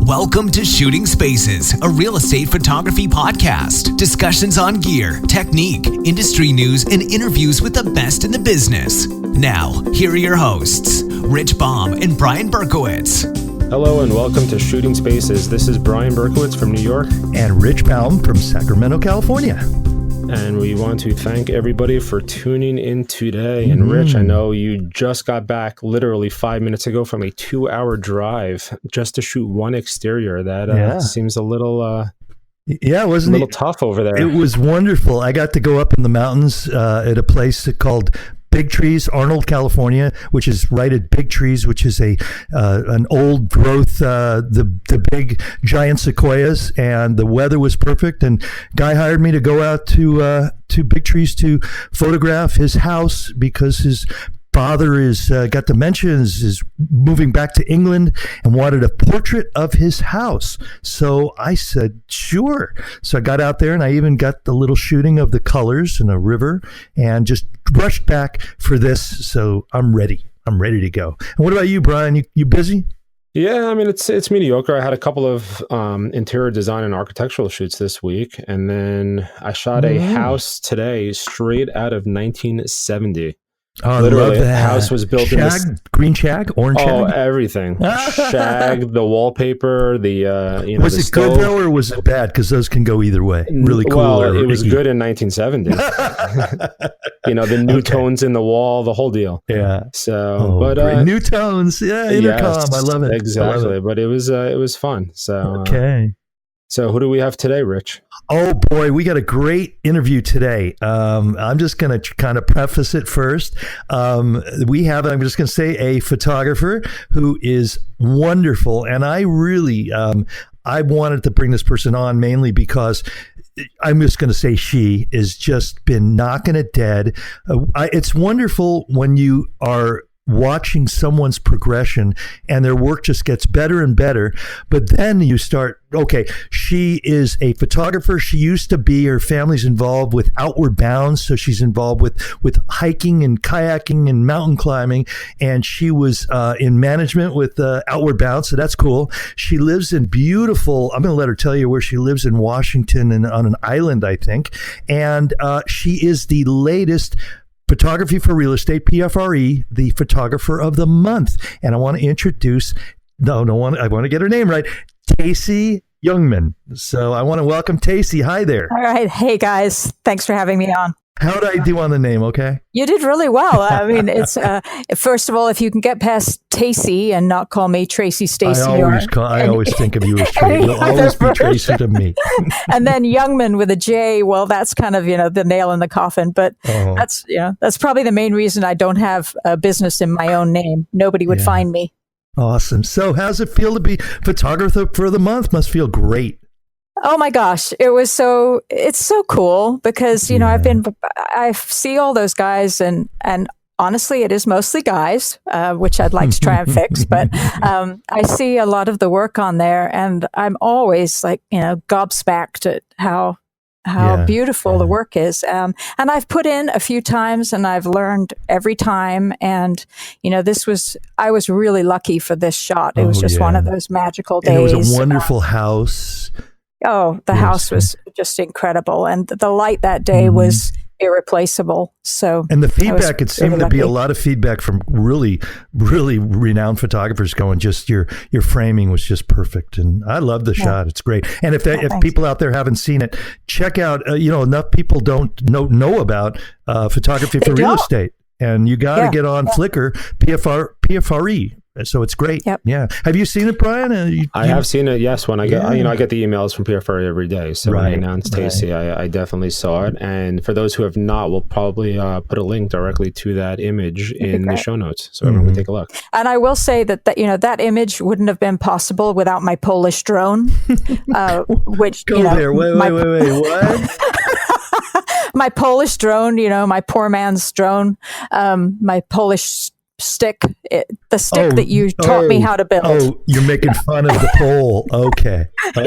Welcome to Shooting Spaces, a real estate photography podcast. Discussions on gear, technique, industry news, and interviews with the best in the business. Now, here are your hosts, Rich Baum and Brian Berkowitz. Hello and welcome to Shooting Spaces. This is Brian Berkowitz from New York. And Rich Baum from Sacramento, California. And we want to thank everybody for tuning in today. And Rich, I know you just got back literally 5 minutes ago from a 2-hour drive just to shoot one exterior. That seems a little wasn't a little tough over there. It was wonderful. I got to go up in the mountains at a place called Big Trees, Arnold, California, which is right at Big Trees, which is an old growth, the big giant sequoias, and the weather was perfect. And Guy hired me to go out to Big Trees to photograph his house because his father is got dementia, is moving back to England and wanted a portrait of his house. So I said, sure. So I got out there and I even got the little shooting of the colors and a river and just rushed back for this. So I'm ready. I'm ready to go. And what about you, Brian? You busy? Yeah, I mean, it's mediocre. I had a couple of interior design and architectural shoots this week. And then I shot a house today straight out of 1970. Oh, literally, the house was built in this green shag, orange shag. Oh, everything. Shag, the wallpaper, the was the it stove. Good though, or was it bad? Because those can go either way. Really cool. Well, it was good in 1970. The new tones in the wall, the whole deal. Yeah. So, new tones. Yeah, intercom. Yes, I love it. Exactly. Love it. But it was fun. So okay. So who do we have today, Rich? Oh boy, we got a great interview today. I'm just going to kind of preface it first. I'm just going to say, a photographer who is wonderful. And I really, I wanted to bring this person on mainly because I'm just going to say she has just been knocking it dead. It's wonderful when you are watching someone's progression and their work just gets better and better. But then you start, okay, she is a photographer. She used to be, her family's involved with Outward Bound. So she's involved with hiking and kayaking and mountain climbing. And she was in management with Outward Bound. So that's cool. She lives in beautiful, I'm going to let her tell you where she lives in Washington and on an island, I think. And she is the latest Photography for Real Estate, PFRE, the Photographer of the Month. And I want to introduce, I want to get her name right, Tacey Jungmann. So I want to welcome Tacey. Hi there. All right. Hey, guys. Thanks for having me on. How did I do on the name? Okay. You did really well. I mean, it's first of all, if you can get past Tacey and not call me Tracy Stacey. I always think of you as Tracy. You'll always be Tracy to me. And then Jungmann with a J. Well, that's kind of, the nail in the coffin. But that's probably the main reason I don't have a business in my own name. Nobody would find me. Awesome. So how's it feel to be Photographer for the Month? Must feel great. Oh my gosh. It's so cool because, I see all those guys and honestly, it is mostly guys, which I'd like to try and fix, but I see a lot of the work on there and I'm always like, gobsmacked at how beautiful the work is. And I've put in a few times and I've learned every time. And, I was really lucky for this shot. It was just one of those magical days. And it was a wonderful house. Oh, the house was just incredible. And the light that day was irreplaceable. So, and the feedback, it seemed to be a lot of feedback from really, really renowned photographers going, just your framing was just perfect. And I love the shot. It's great. And if people out there haven't seen it, check out, enough people don't know about Photography for Real Estate. And you got to get on Flickr, PFRE. So it's great. Yep. Yeah. Have you seen it, Brian? I have seen it. Yes. When I get, I get the emails from PFRE every day. So when I announced Tacey, I definitely saw it. And for those who have not, we'll probably put a link directly to that image in the show notes. So everyone can take a look. And I will say that that image wouldn't have been possible without my Polish drone, which, there. Wait, what? My Polish drone, my poor man's drone, my Polish stick, the stick that you taught me how to build. Oh, you're making fun of the pole. Okay. Oh,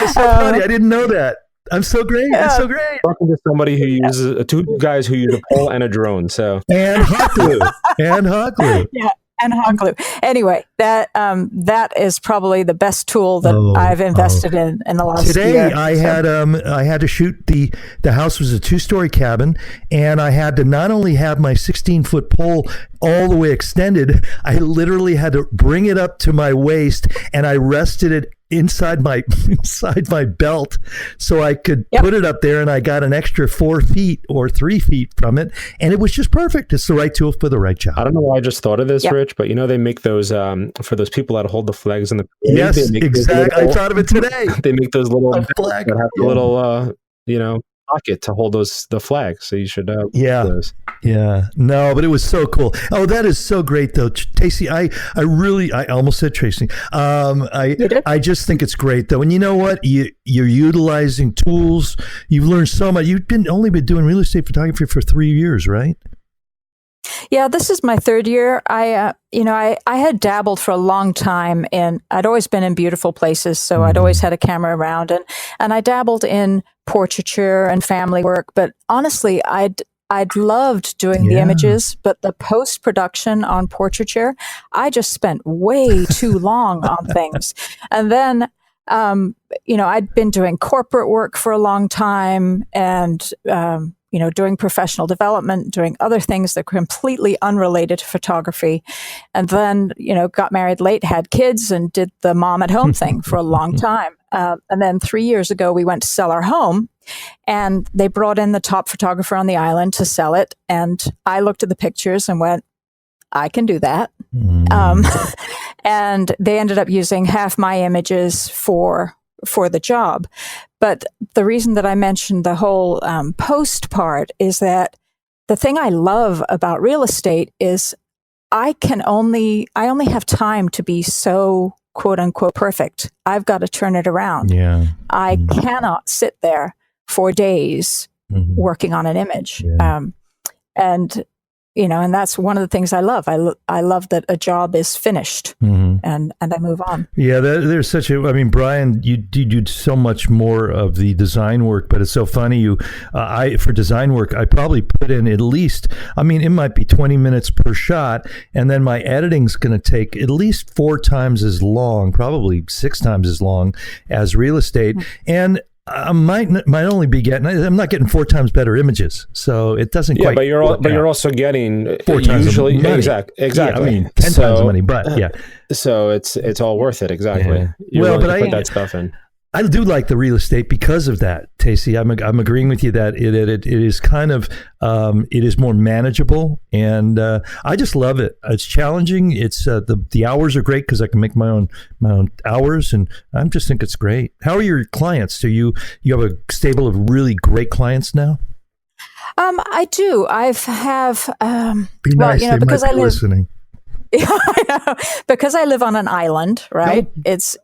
it's so funny. I didn't know that. I'm so great. That's so great. Talking to somebody who uses two guys who use a pole and a drone. So and hot glue. Yeah. And hot glue. Anyway, that is probably the best tool that I've invested in the last year. Today, I had to shoot the house was a 2-story cabin, and I had to not only have my 16-foot pole all the way extended, I literally had to bring it up to my waist, and I rested it inside my belt so I could put it up there, and I got an extra 4 feet or 3 feet from it, and it was just perfect. It's the right tool for the right job. I don't know why I just thought of this, Rich, but they make those for those people that hold the flags in the yes, exactly. I thought of it today. They make those little flag that have a little pocket to hold the flags. So you should those. Yeah. No, but it was so cool. Oh, that is so great though. Tacey, I almost said Tracy. I just think it's great though. And you know what? You're utilizing tools. You've learned so much. You've only been doing real estate photography for 3 years, right? Yeah, this is my 3rd year. I had dabbled for a long time I'd always been in beautiful places. So I'd always had a camera around and I dabbled in portraiture and family work. But honestly, I'd loved doing the images, but the post-production on portraiture, I just spent way too long on things. And then, I'd been doing corporate work for a long time and, doing professional development, doing other things that were completely unrelated to photography. And then, got married late, had kids, and did the mom at home thing for a long time. And then 3 years ago, we went to sell our home, and they brought in the top photographer on the island to sell it. And I looked at the pictures and went, I can do that. And they ended up using half my images for the job. But the reason that I mentioned the whole post part is that the thing I love about real estate is I only have time to be so quote unquote perfect. I've got to turn it around. Yeah. I cannot sit there for days working on an image. Yeah. And that's one of the things I love. I love that a job is finished and I move on. Yeah, there's Brian, you do so much more of the design work, but it's so funny. For design work, I probably put in at least, it might be 20 minutes per shot, and then my editing's going to take at least 4 times as long, probably 6 times as long as real estate. And I might only be I'm not getting 4 times better images, so it doesn't quite. But you're also getting 4 times usually money. Exactly. Yeah, 10 times the money, but yeah. So it's all worth it. Exactly. Yeah. You're willing to put that stuff in. I do like the real estate because of that, Tacey. I'm agreeing with you that it is kind of it is more manageable, and I just love it. It's challenging. It's the hours are great because I can make my own hours, and I just think it's great. How are your clients? Do you have a stable of really great clients now? I do. I have. Be nice. They because might be listening. Yeah, I know. Because I live on an island, right? It's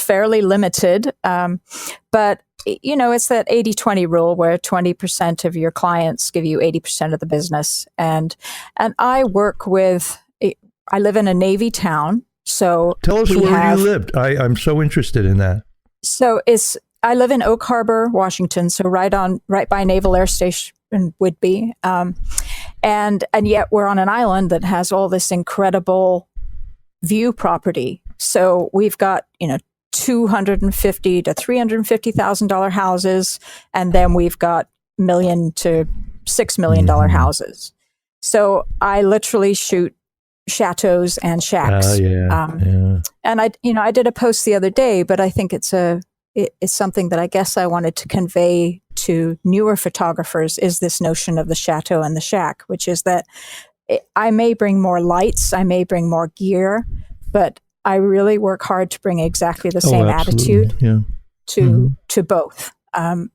fairly limited. But it's that 80-20 rule where 20% of your clients give you 80% of the business. And I live in a Navy town. So tell us where you lived. I'm so interested in that. So I live in Oak Harbor, Washington. So right by Naval Air Station Whidbey. And yet we're on an island that has all this incredible view property. So we've got, $250,000 to $350,000 houses, and then we've got $1 million to $6 million houses. So I literally shoot chateaus and shacks. And I did a post the other day, but I think it's something that I guess I wanted to convey to newer photographers is this notion of the chateau and the shack, which is that I may bring more lights, I may bring more gear, but I really work hard to bring exactly the same attitude to both. And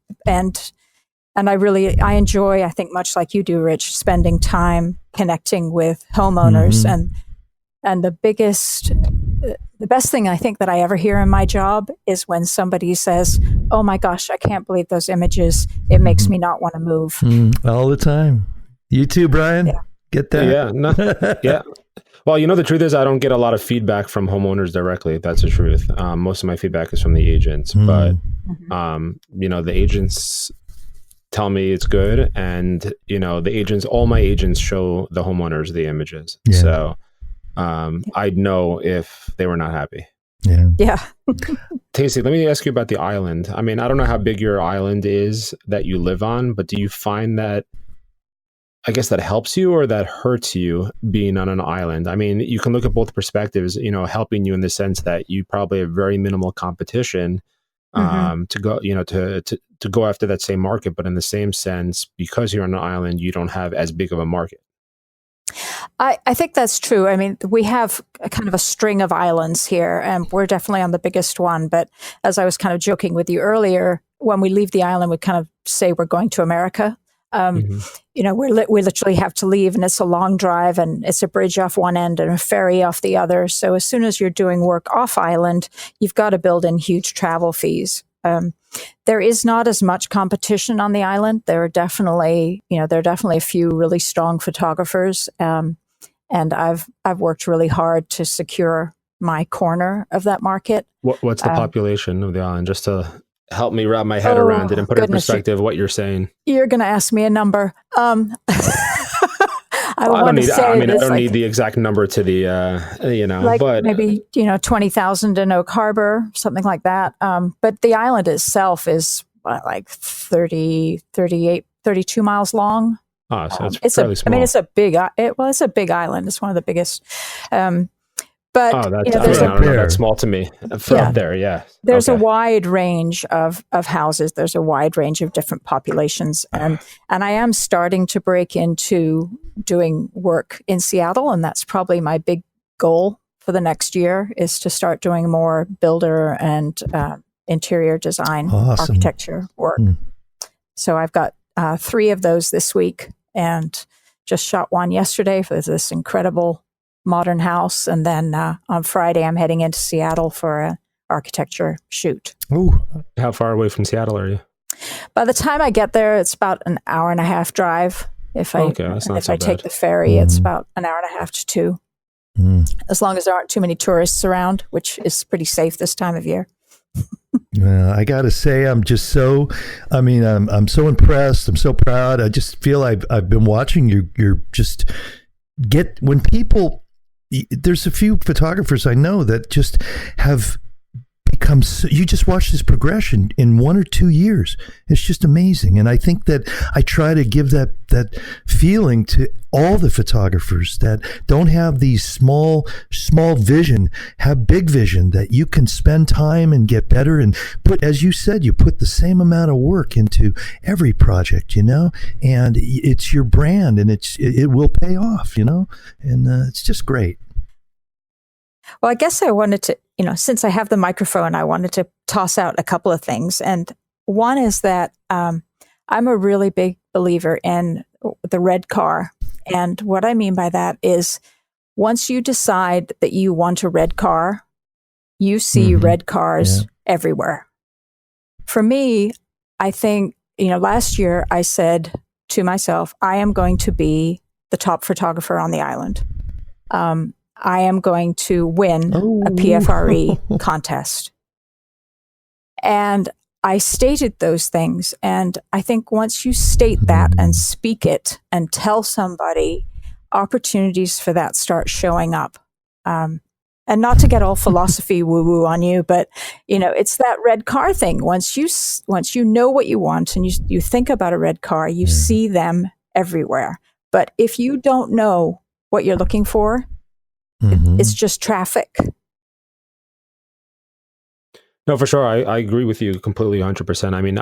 I enjoy, I think much like you do, Rich, spending time connecting with homeowners. And the best thing I think that I ever hear in my job is when somebody says, "Oh my gosh, I can't believe those images. It makes me not want to move." All the time. You too, Brian? Yeah. Get that? Yeah. No, yeah. Well, the truth is I don't get a lot of feedback from homeowners directly. That's the truth. Most of my feedback is from the agents, but the agents tell me it's good. And, all my agents show the homeowners the images. Yeah. So I'd know if they were not happy. Yeah. Tacey, let me ask you about the island. I mean, I don't know how big your island is that you live on, but do you find that, I guess, that helps you or that hurts you being on an island? I mean, you can look at both perspectives, helping you in the sense that you probably have very minimal competition to go, to go after that same market. But in the same sense, because you're on an island, you don't have as big of a market. I think that's true. I mean, we have a kind of a string of islands here, and we're definitely on the biggest one. But as I was kind of joking with you earlier, when we leave the island, we kind of say we're going to America. We literally have to leave, and it's a long drive, and it's a bridge off one end and a ferry off the other. So as soon as you're doing work off island, you've got to build in huge travel fees. There is not as much competition on the island. There are definitely a few really strong photographers, and I've worked really hard to secure my corner of that market. What's the population of the island, just to help me wrap my head around it and put it in perspective what you're saying? You're going to ask me a number. I don't need the exact number to the, but maybe, 20,000 in Oak Harbor, something like that. But the island itself is like 32 miles long. Oh, so it's fairly small. I mean, it's a big island. It's one of the biggest. But that's small to me up there. Yeah, there's a wide range of houses. There's a wide range of different populations, and I am starting to break into doing work in Seattle, and that's probably my big goal for the next year, is to start doing more builder and interior design architecture work. So I've got 3 of those this week, and just shot one yesterday for this incredible modern house, and then on Friday I'm heading into Seattle for an architecture shoot. Ooh, how far away from Seattle are you? By the time I get there, it's about an hour and a half drive. If I take the ferry, it's about an hour and a half to 2. As long as there aren't too many tourists around, which is pretty safe this time of year. I got to say, I'm so impressed. I'm so proud. I just feel I've been watching you're just when people. There's a few photographers I know that just have become, you just watch this progression in 1 or 2 years. It's just amazing. And I think that I try to give that feeling to all the photographers that don't have these small vision, have big vision, that you can spend time and get better and put, as you said, you put the same amount of work into every project, and it's your brand, and it will pay off, and it's just great. Well, I guess I wanted to, since I have the microphone, I wanted to toss out a couple of things. And one is that I'm a really big believer in the red car. And what I mean by that is, once you decide that you want a red car, you see red cars everywhere. For me, I think, last year I said to myself, I am going to be the top photographer on the island. I am going to win a PFRE contest. And I stated those things. And I think once you state that and speak it and tell somebody, opportunities for that start showing up. And not to get all philosophy woo-woo on you, but, it's that red car thing. Once you know what you want and you think about a red car, you see them everywhere. But if you don't know what you're looking for, it's just traffic. No, for sure. I agree with you completely 100%. I mean,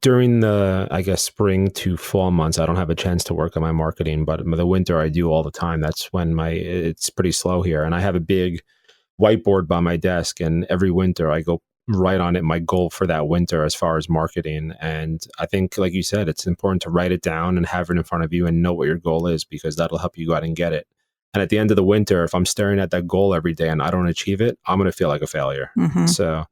during the, I guess, spring to fall months, I don't have a chance to work on my marketing, but the winter I do all the time. That's when it's pretty slow here. And I have a big whiteboard by my desk, and every winter I go write on it my goal for that winter as far as marketing. And I think, like you said, it's important to write it down and have it in front of you and know what your goal is, because that'll help you go out and get it. And at the end of the winter, if I'm staring at that goal every day and I don't achieve it, I'm going to feel like a failure. So,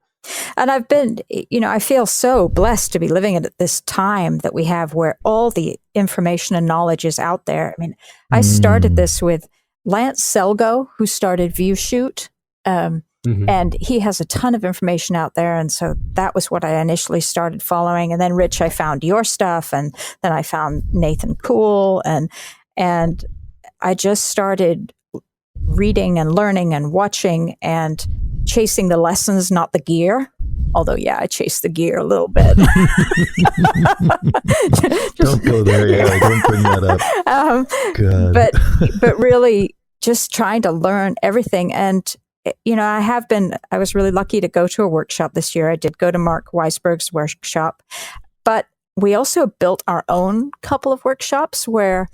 and I've been, I feel so blessed to be living at this time that we have, where all the information and knowledge is out there. I mean, I started this with Lance Selgo, who started ViewShoot, and he has a ton of information out there. And so that was what I initially started following. And then, Rich, I found your stuff, and then I found Nathan Kuhl, and I just started reading and learning and watching and chasing the lessons, not the gear. Although, yeah, I chase the gear a little bit. Don't go there. Yeah, don't bring that up. But really just trying to learn everything. And, I was really lucky to go to a workshop this year. I did go to Mark Weisberg's workshop, but we also built our own couple of workshops where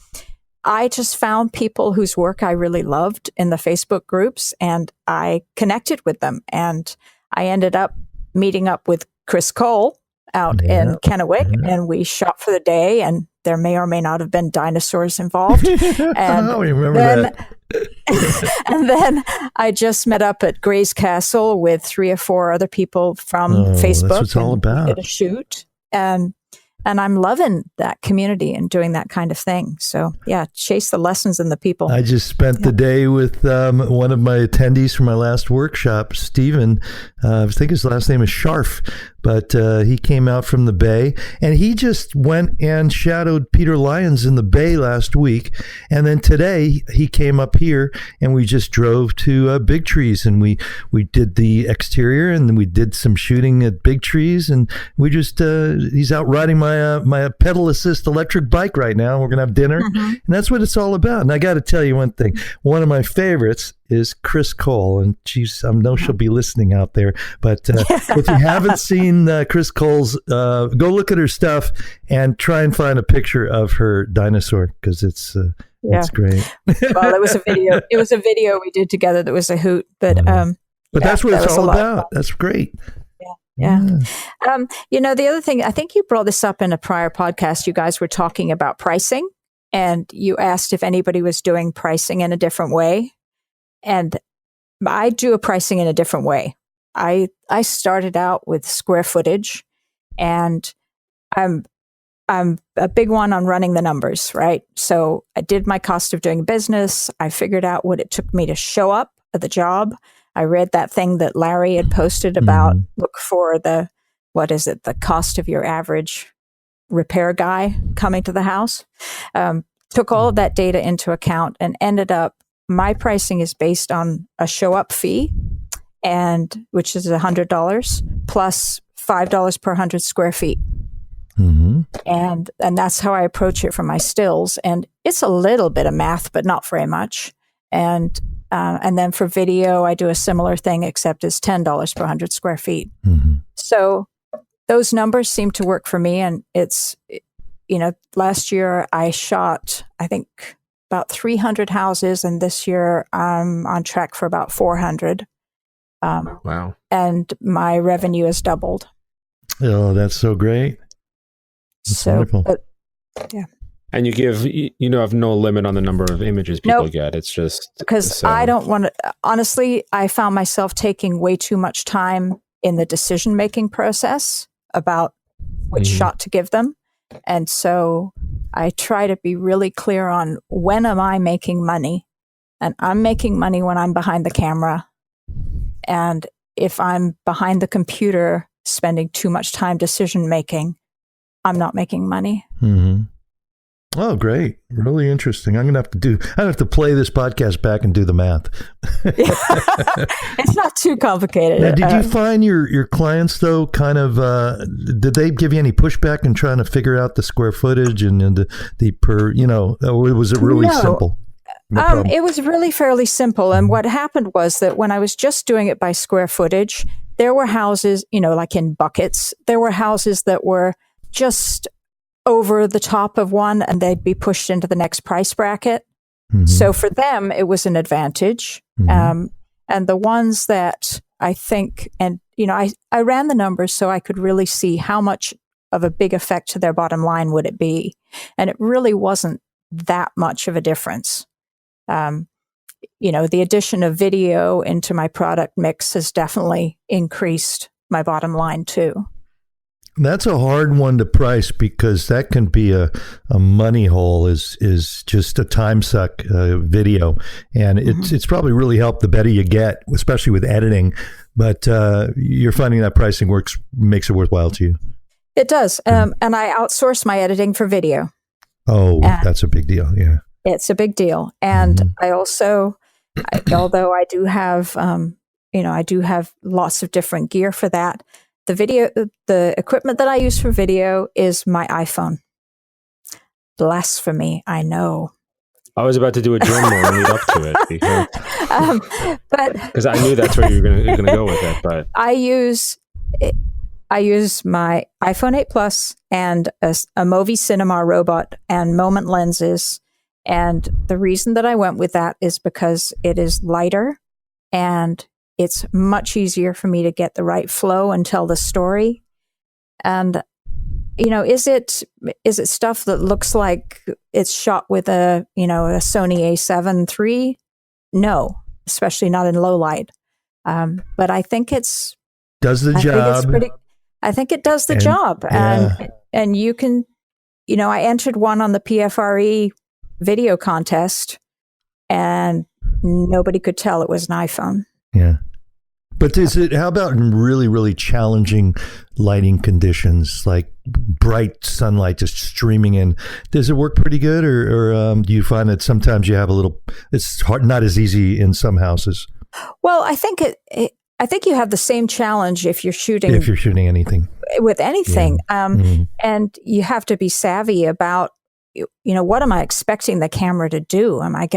I just found people whose work I really loved in the Facebook groups, and I connected with them. And I ended up meeting up with Chris Cole out in Kennewick, and we shot for the day, and there may or may not have been dinosaurs involved. And I remember that. And then I just met up at Gray's Castle with 3 or 4 other people from Facebook. That's what it's all about. Did a shoot, and I'm loving that community and doing that kind of thing. So yeah, chase the lessons and the people. I just spent the day with one of my attendees from my last workshop, Stephen. I think his last name is Scharf, but he came out from the Bay, and he just went and shadowed Peter Lyons in the Bay last week. And then today he came up here, and we just drove to Big Trees, and we did the exterior, and then we did some shooting at Big Trees, and we just he's out riding my pedal assist electric bike right now. We're gonna have dinner, and that's what it's all about. And I got to tell you one thing: one of my favorites is Chris Cole, and I know she'll be listening out there. But if you haven't seen Chris Cole's, go look at her stuff and try and find a picture of her dinosaur, because it's great. Well, it was a video. It was a video we did together that was a hoot. But that's what it's all about. That's great. Yeah. The other thing, I think you brought this up in a prior podcast. You guys were talking about pricing, and you asked if anybody was doing pricing in a different way. And I do a pricing in a different way. I started out with square footage, and I'm a big one on running the numbers, right? So I did my cost of doing business. I figured out what it took me to show up at the job. I read that thing that Larry had posted about look for the cost of your average repair guy coming to the house. Took all of that data into account and ended up, my pricing is based on a show up fee, and which is $100 plus $5 per 100 square feet. And that's how I approach it for my stills. And it's a little bit of math, but not very much. And then for video, I do a similar thing, except it's $10 per 100 square feet. So those numbers seem to work for me. And it's, last year I shot, I think, about 300 houses. And this year I'm on track for about 400. Wow. And my revenue has doubled. Oh, that's so great. That's wonderful. Yeah. And you have no limit on the number of images people get. It's just because I don't want to. Honestly, I found myself taking way too much time in the decision-making process about which shot to give them. And so I try to be really clear on when am I making money, and I'm making money when I'm behind the camera. And if I'm behind the computer spending too much time decision-making, I'm not making money. Oh, great. Really interesting. I'm going to have to play this podcast back and do the math. It's not too complicated. Now, did you find your clients, though, kind of, did they give you any pushback in trying to figure out the square footage and the per, or was it really simple? It was really fairly simple. And what happened was that when I was just doing it by square footage, there were houses, like in buckets, there were houses that were just over the top of one, and they'd be pushed into the next price bracket. So for them, it was an advantage. And the ones that I think, and, I ran the numbers so I could really see how much of a big effect to their bottom line would it be. And it really wasn't that much of a difference. The addition of video into my product mix has definitely increased my bottom line too. That's a hard one to price, because that can be a money hole, is just a time suck video. And it's probably really helped the better you get, especially with editing. But you're finding that pricing makes it worthwhile to you. It does. And I outsource my editing for video. Oh, that's a big deal. Yeah. It's a big deal. And I also, although I do have, I do have lots of different gear for that. The equipment that I use for video is my iPhone. Blasphemy, I know. I was about to do a drum roll and lead up to it because I knew that's where you're gonna go with it. But I use my iPhone 8 Plus and a Movi Cinema robot and Moment lenses. And the reason that I went with that is because it is lighter and it's much easier for me to get the right flow and tell the story. And is it stuff that looks like it's shot with a Sony A7 III? No, especially not in low light. But I think does the job. I think it does the job. Yeah. And you can, I entered one on the PFRE video contest and nobody could tell it was an iPhone. Yeah. But how about in really, really challenging lighting conditions, like bright sunlight just streaming in? Does it work pretty good, or do you find that sometimes you have it's hard, not as easy in some houses? Well, I think I think you have the same challenge if you're shooting anything with anything, Mm-hmm. and you have to be savvy about what am I expecting the camera to do? Am I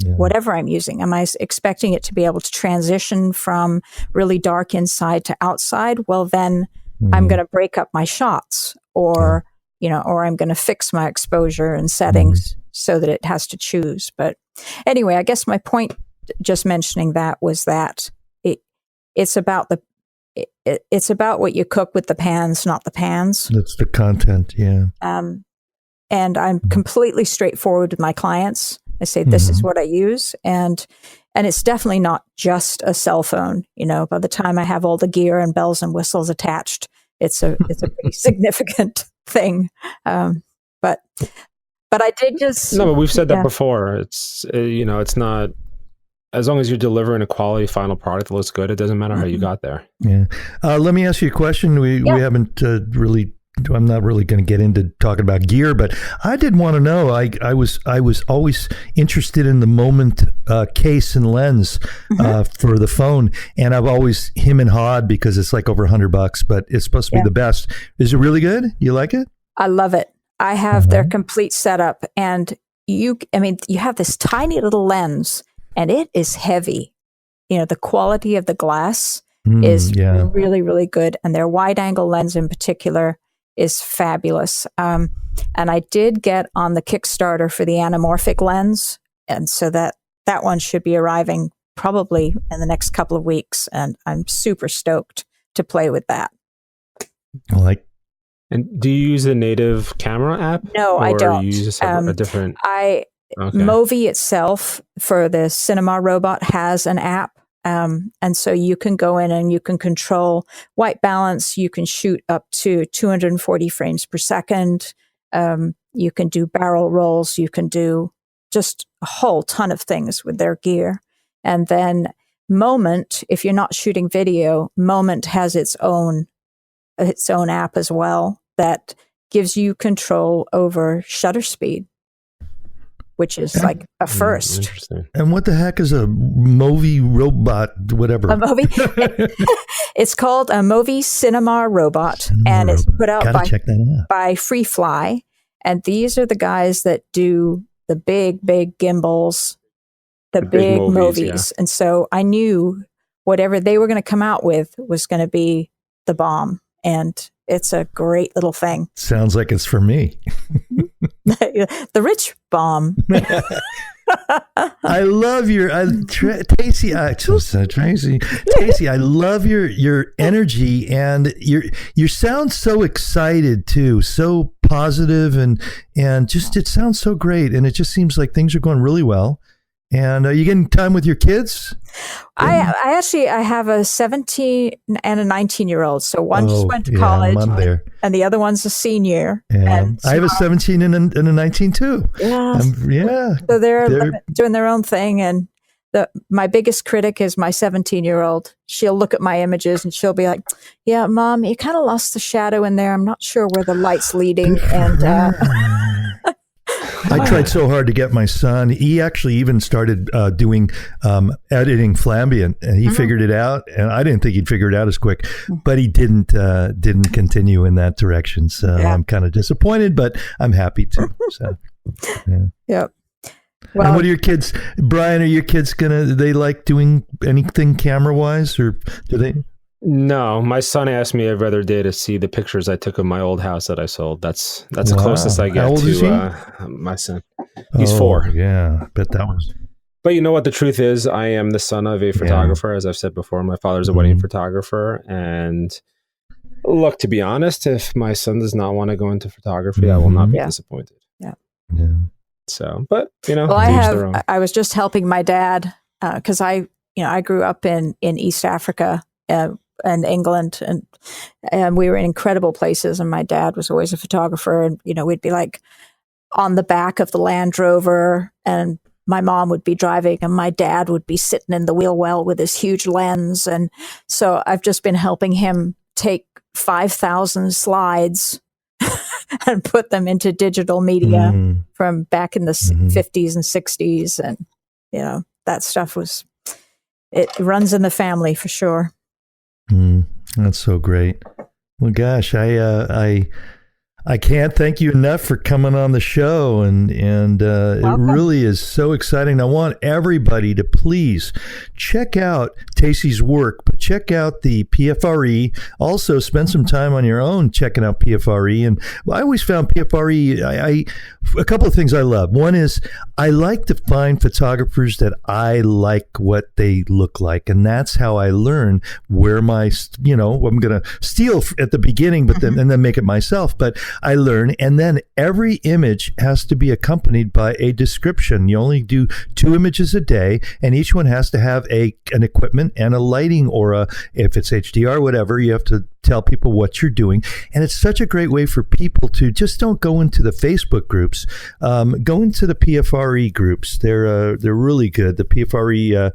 whatever I'm using? Am I expecting it to be able to transition from really dark inside to outside? Well, then I'm going to break up my shots, or I'm going to fix my exposure and settings so that it has to choose. But anyway, I guess my point, just mentioning that, was that it's about what you cook with the pans, not the pans. That's the content, yeah. And I'm completely straightforward with my clients. I say, this is what I use. And it's definitely not just a cell phone. By the time I have all the gear and bells and whistles attached, it's a pretty significant thing. But I did just... No, but we've said that before. It's, it's not, as long as you're delivering a quality final product that looks good, it doesn't matter how you got there. Yeah. Let me ask you a question. We haven't really... I'm not really going to get into talking about gear, but I did want to know. I was always interested in the Moment case and lens for the phone, and I've always him and hawed because it's like over $100, but it's supposed to be the best. Is it really good? You like it? I love it. I have their complete setup, and you have this tiny little lens, and it is heavy. The quality of the glass is really, really good, and their wide angle lens in particular is fabulous. And I did get on the Kickstarter for the anamorphic lens. And so that one should be arriving probably in the next couple of weeks. And I'm super stoked to play with that. And do you use the native camera app? No, I don't. Or you use a different... Movi itself for the cinema robot has an app. And so you can go in and you can control white balance. You can shoot up to 240 frames per second. You can do barrel rolls. You can do just a whole ton of things with their gear. And then Moment, if you're not shooting video, Moment has its own app as well that gives you control over shutter speed, which is like a first. And what the heck is a Movi robot, whatever? A Movi? It's called a Movi Cinema Robot, and it's put out by FreeFly. And these are the guys that do the big gimbals, the big movies. Yeah. And so I knew whatever they were going to come out with was going to be the bomb. And it's a great little thing. Sounds like it's for me. The rich bomb. I love Tacey. Tacey, I love your energy, and you sound so excited too, so positive, and just it sounds so great, and it just seems like things are going really well. And are you getting time with your kids? I have a 17 and a 19-year-old. So one just went to college, and the other one's a senior. Yeah. And so I have a 17 and a 19 too. Yeah. So they're doing their own thing. And my biggest critic is my 17-year-old. She'll look at my images and she'll be like, "Yeah, Mom, you kind of lost the shadow in there. I'm not sure where the light's leading." And I tried so hard to get my son. He actually even started doing editing Flambient, and he figured it out. And I didn't think he'd figure it out as quick, but he didn't continue in that direction. So I'm kind of disappointed, but I'm happy too. So, yeah. Yep. Well, and what are your kids, Brian? Are your kids do they like doing anything camera wise, or do they? No, my son asked me every other day to see the pictures I took of my old house that I sold. That's the closest I get How old is to my son. He's 4. Yeah, I bet that was. But you know what the truth is? I am the son of a photographer, as I've said before. My father's a wedding photographer, and look, to be honest, if my son does not want to go into photography, I will not be disappointed. Yeah. So, but well, I was just helping my dad because I grew up in East Africa and England, and we were in incredible places. And my dad was always a photographer, and we'd be like on the back of the Land Rover, and my mom would be driving, and my dad would be sitting in the wheel well with his huge lens. And so I've just been helping him take 5,000 slides and put them into digital media from back in the 50s and 60s. And, that stuff it runs in the family for sure. That's so great. Well, gosh, I can't thank you enough for coming on the show, and it really is so exciting. I want everybody to please check out Tacey's work, but check out the PFRE. Also, spend some time on your own checking out PFRE. And I always found PFRE, a couple of things I love. One is I like to find photographers that I like what they look like, and that's how I learn where I'm going to steal at the beginning, but then and then make it myself. But I learn, and then every image has to be accompanied by a description. You only do 2 images a day, and each one has to have an equipment and a lighting, or if it's HDR, whatever, you have to tell people what you're doing. And it's such a great way for people to just don't go into the Facebook groups, go into the PFRE groups. They're really good. The PFRE,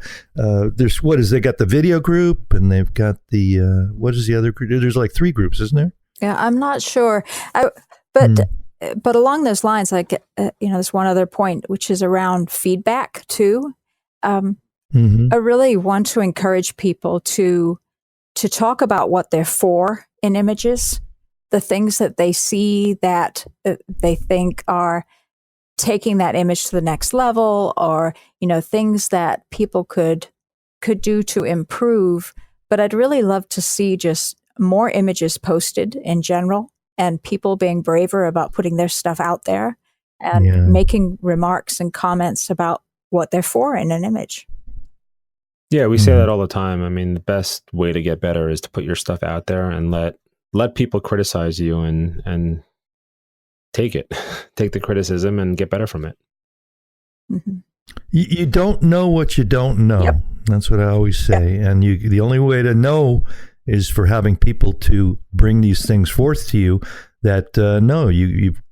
they got the video group, and they've got the, what is the other group? There's like 3 groups, isn't there? Yeah, I'm not sure. But along those lines, like, there's one other point, which is around feedback too. I really want to encourage people to talk about what they're for in images, the things that they see that they think are taking that image to the next level, or, things that people could do to improve. But I'd really love to see just more images posted in general, and people being braver about putting their stuff out there and making remarks and comments about what they're for in an image. Yeah, we say that all the time. I mean, the best way to get better is to put your stuff out there and let people criticize you and take the criticism and get better from it. You don't know what you don't know. Yep. That's what I always say. Yep. And the only way to know is for having people to bring these things forth to you that, no,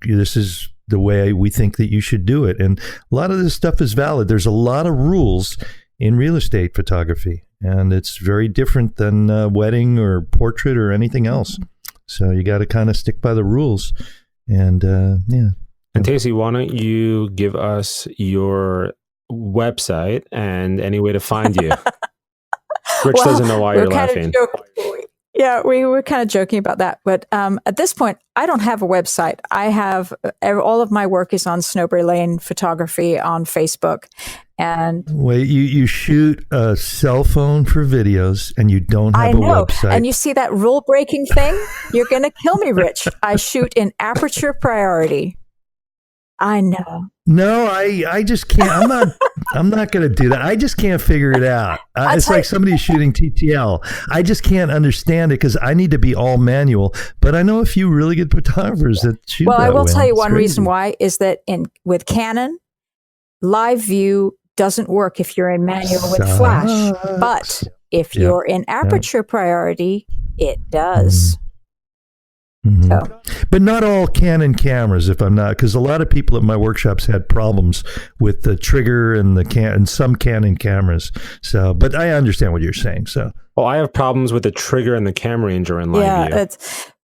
this is the way we think that you should do it. And a lot of this stuff is valid. There's a lot of rules in real estate photography, and it's very different than wedding or portrait or anything else. So you got to kind of stick by the rules. And And Tacey, why don't you give us your website and any way to find you? Rich doesn't know why you're laughing. Yeah, we were kind of joking about that. But at this point, I don't have a website. I have all of my work is on Snowberry Lane Photography on Facebook. And wait, you shoot a cell phone for videos, and you don't have a website. And you see that rule breaking thing? You're going to kill me, Rich. I shoot in aperture priority. I know. No, I just can't. I'm not going to do that. I just can't figure it out. It's like somebody shooting TTL. I just can't understand it because I need to be all manual. But I know a few really good photographers that shoot. Well, that I will way. tell you one reason why is that with Canon, live view doesn't work if you're in manual with flash. But if you're in aperture priority, it does. So. But not all Canon cameras, if I'm not, because a lot of people at my workshops had problems with the trigger and and some Canon cameras. So, but I understand what you're saying. So, well, I have problems with the trigger and the camera ranger in live view.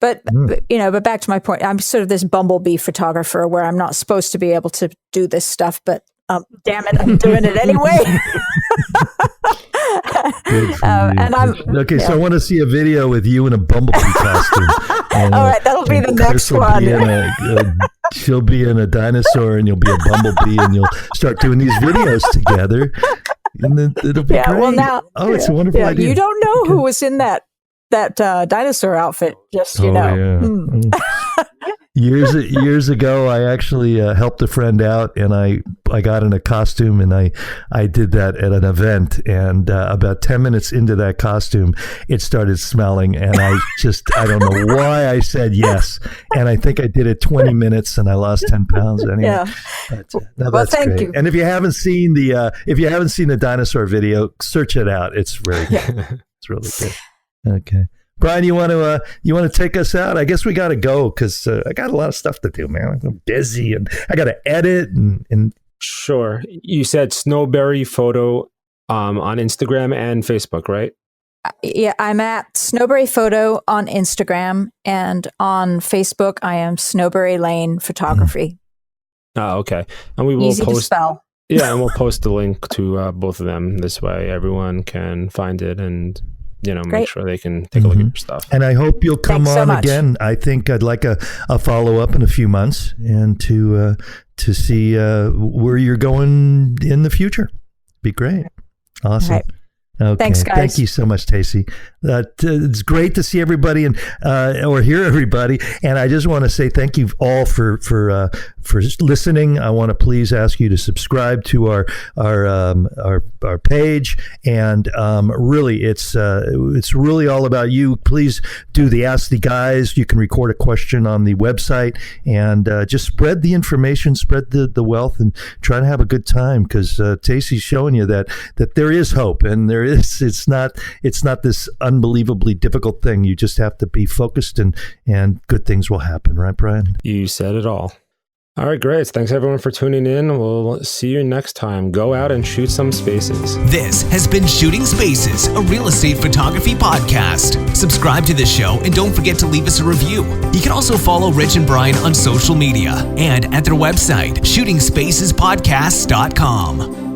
But back to my point, I'm sort of this bumblebee photographer where I'm not supposed to be able to do this stuff, but damn it, I'm doing it anyway. And I'm okay. So I want to see a video with you in a bumblebee costume. And, all right, that'll be the next one. She'll be in a dinosaur, and you'll be a bumblebee, and you'll start doing these videos together. And then it'll be great. Well, now, it's a wonderful idea. You don't know who was in that dinosaur outfit, just know. Years ago, I actually helped a friend out, and I got in a costume, and I did that at an event, and about 10 minutes into that costume, it started smelling, and I don't know why I said yes, and I think I did it 20 minutes, and I lost 10 pounds anyway. Yeah. That's thank great. you. And if you haven't seen the dinosaur video, search it out. It's very good. It's really good. Okay. Brian, you want to take us out? I guess we got to go because I got a lot of stuff to do, man. I'm busy and I got to edit and. Sure. You said Snowberry Photo on Instagram and Facebook, right? Yeah, I'm at Snowberry Photo on Instagram, and on Facebook, I am Snowberry Lane Photography. Oh, okay. And we will Easy to spell. Yeah, and we'll post the link to both of them. This way, everyone can find it and. Make sure they can take a look at your stuff. And I hope you'll come on again. I think I'd like a follow-up in a few months and to see where you're going in the future. Be great. Awesome. Right. Okay. Thanks, guys. Thank you so much, Tacey. It's great to see everybody and or hear everybody. And I just want to say thank you all for listening. I want to please ask you to subscribe to our page. And really, it's really all about you. Please do the Ask the Guys. You can record a question on the website and just spread the information, spread the wealth, and try to have a good time because Tacey's showing you that there is hope and there is. It's not this unbelievably difficult thing. You just have to be focused and good things will happen. Right, Brian? You said it all. All right, great. Thanks everyone for tuning in. We'll see you next time. Go out and shoot some spaces. This has been Shooting Spaces, a real estate photography podcast. Subscribe to the show and don't forget to leave us a review. You can also follow Rich and Brian on social media and at their website, shootingspacespodcast.com.